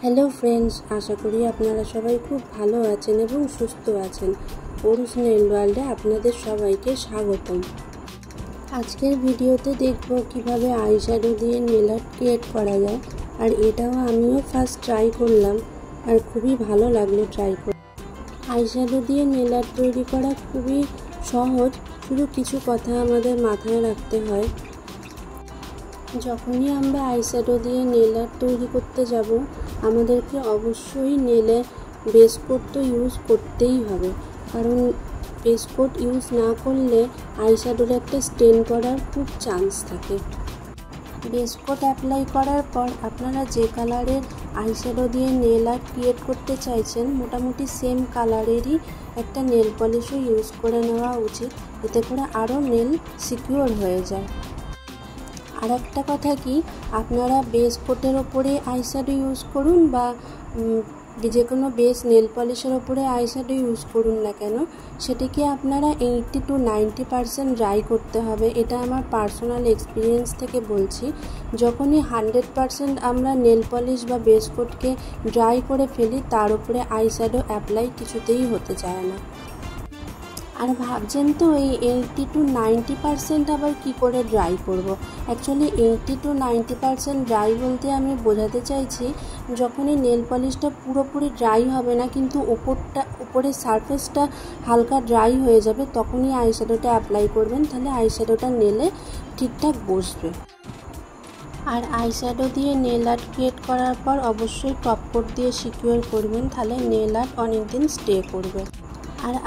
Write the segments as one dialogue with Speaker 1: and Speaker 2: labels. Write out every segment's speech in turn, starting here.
Speaker 1: Hello friends, আশা করি আপনারা সবাই খুব ভালো আছেন এবং সুস্থ আছেন। অরুস নেল ওয়ার্ল্ডে আপনাদের সবাইকে স্বাগতম। আজকের ভিডিওতে দেখব কিভাবে আইশ্যাডো দিয়ে নেল আর্ট ক্রিয়েট করা যায়, আর এটাও আমিও ফার্স্ট ট্রাই করলাম আর খুবই ভালো লাগলো ট্রাই করে। আইশ্যাডো দিয়ে নেল আর্ট তৈরি করা খুবই সহজ, শুধু কিছু কথা আমাদের মাথায় রাখতে হয়। যখনই আমরা আইশ্যাডো দিয়ে নেল আর্ট তৈরি করতে যাব, আমাদেরকে অবশ্যই নেলে বেস কোট তো ইউজ করতেই হবে, কারণ বেস কোট ইউজ না করলে আইশ্যাডোর একটা স্টেন পড়ার খুব চান্স থাকে। বেস কোট অ্যাপ্লাই করার পর আপনারা যে কালারের আইশ্যাডো দিয়ে নেল আর্ট ক্রিয়েট করতে চাইছেন, মোটামুটি সেম কালারেরই একটা নেল পলিশও ইউজ করে নেওয়া উচিত, এতে করে আরও নেল সিকিউর হয়ে যায়। আর একটা কথা কি, আপনারা বেস কোটের ওপরে আইশ্যাডো ইউজ করুন বা যে কোনো বেস নেল পলিশের ওপরে আইশ্যাডো ইউজ করুন না কেন, সেটিকে আপনারা 80 to 90% ড্রাই করতে হবে। এটা আমার পার্সোনাল এক্সপিরিয়েন্স থেকে বলছি। যখনই 100% আমরা নেল পলিশ বা বেস কোটকে ড্রাই করে ফেলি, তার উপরে আইশ্যাডো অ্যাপ্লাই কিছুতেই হতে চায় না। আর ভাবছেন তো এই 80 to 90% আবার কি করে ড্রাই করব। অ্যাকচুয়ালি 80 to 90% ড্রাই বলতে আমি বোঝাতে চাইছি, যখনই নেল পলিশটা পুরোপুরি ড্রাই হবে না কিন্তু উপরের সারফেসটা হালকা ড্রাই হয়ে যাবে, তখনই আইশ্যাডোটা অ্যাপ্লাই করবেন, তাহলে আইশ্যাডোটা নেলে ঠিকঠাক বসবে। আর আইশ্যাডো দিয়ে নেল আর্ট ক্রিয়েট করার পর অবশ্যই টপ কোট দিয়ে সিকিউর করবেন, তাহলে নেল আর্ট অনেকদিন স্টে করবে।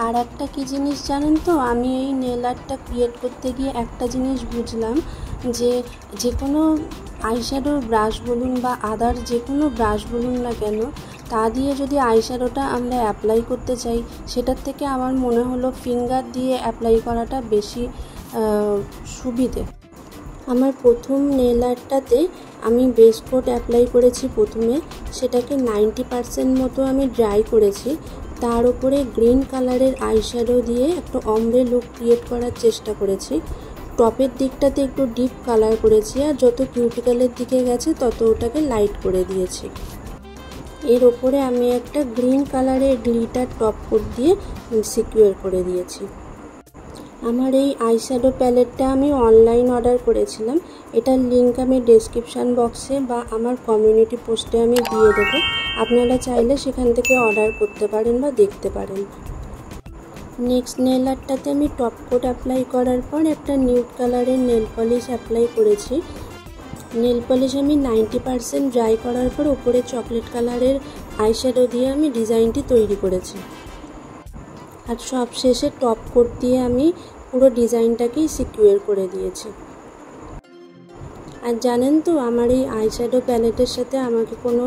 Speaker 1: আর একটা কী জিনিস জানেন তো, আমি এই নেল আর্টটা ক্রিয়েট করতে গিয়ে একটা জিনিস বুঝলাম, যে কোনো আইশ্যাডোর ব্রাশ বলুন বা আদার যে কোনো ব্রাশ বলুন না কেন, তা দিয়ে যদি আইশ্যাডোটা আমরা অ্যাপ্লাই করতে চাই, সেটার থেকে আমার মনে হলো ফিঙ্গার দিয়ে অ্যাপ্লাই করাটা বেশি সুবিধে। আমার প্রথম নেল আর্টটাতে আমি বেস কোট অ্যাপ্লাই করেছি প্রথমে, সেটাকে 90% মতো আমি ড্রাই করেছি। তার উপরে গ্রিন কালারের আইশ্যাডো দিয়ে একটা অমব্রে লুক ক্রিয়েট করার চেষ্টা করেছি। টপের দিকটাতে একটু ডিপ কালার করেছি, আর যত কিউটিক্যালের দিকে গেছে তত ওটাকে লাইট করে দিয়েছি। এর ওপরে আমি একটা গ্রিন কালারের গ্লিটার টপ কোট দিয়ে সিকিউর করে দিয়েছি। আমার এই আইশ্যাডো প্যালেটটা আমি অনলাইন অর্ডার করেছিলাম, এটার লিঙ্ক আমি ডেসক্রিপশান বক্সে বা আমার কমিউনিটি পোস্টে আমি দিয়ে দেবো। আপনারা চাইলে সেখান থেকে অর্ডার করতে পারেন বা দেখতে পারেন। নেক্সট নেল আর্টটাতে আমি টপ কোট অ্যাপ্লাই করার পর একটা নিউড কালারের নেল পলিশ অ্যাপ্লাই করেছি। নেল পলিশ আমি 90% ড্রাই করার পর উপরে চকলেট কালারের আইশ্যাডো দিয়ে আমি ডিজাইনটি তৈরি করেছি। আর সব শেষে টপ কোট দিয়ে আমি পুরো ডিজাইনটাকেই সিকিউর করে দিয়েছি। আর জানেন তো, আমার এই আইশ্যাডো প্যালেটের সাথে আমাকে কোনো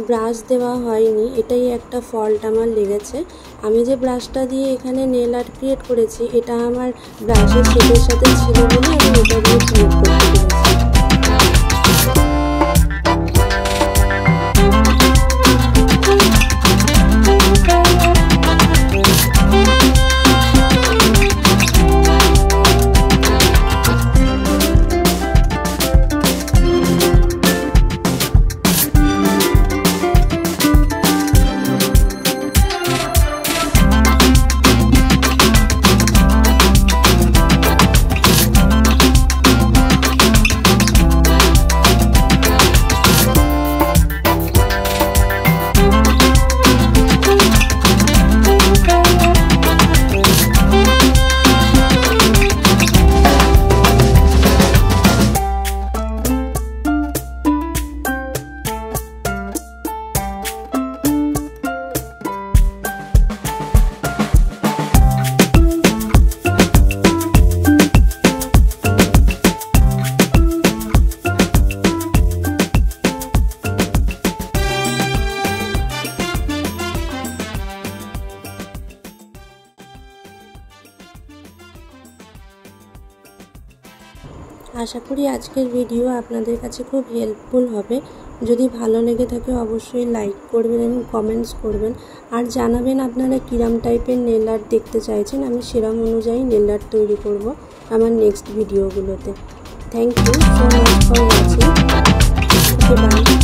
Speaker 1: ব্রাশ দেওয়া হয়নি, এটাই একটা ফল্ট আমার লেগেছে। আমি যে ব্রাশটা দিয়ে এখানে নেল আর্ট ক্রিয়েট করেছি, এটা আমার ব্রাশের শেডের সাথে ছিল বলে আমি এটা দিয়ে ক্রিয়েট করতে পেরেছি। আশা করি আজকের ভিডিও আপনাদের কাছে খুব হেল্পফুল হবে। যদি ভালো লেগে থাকে অবশ্যই লাইক করবেন এবং কমেন্টস করবেন, আর জানাবেন আপনারা কিরম টাইপের নেল আর্ট দেখতে চাইছেন। আমি সেরকম অনুযায়ী নেল আর্ট তৈরি করব আমার নেক্সট ভিডিওগুলোতে। Thank you so much for watching. By.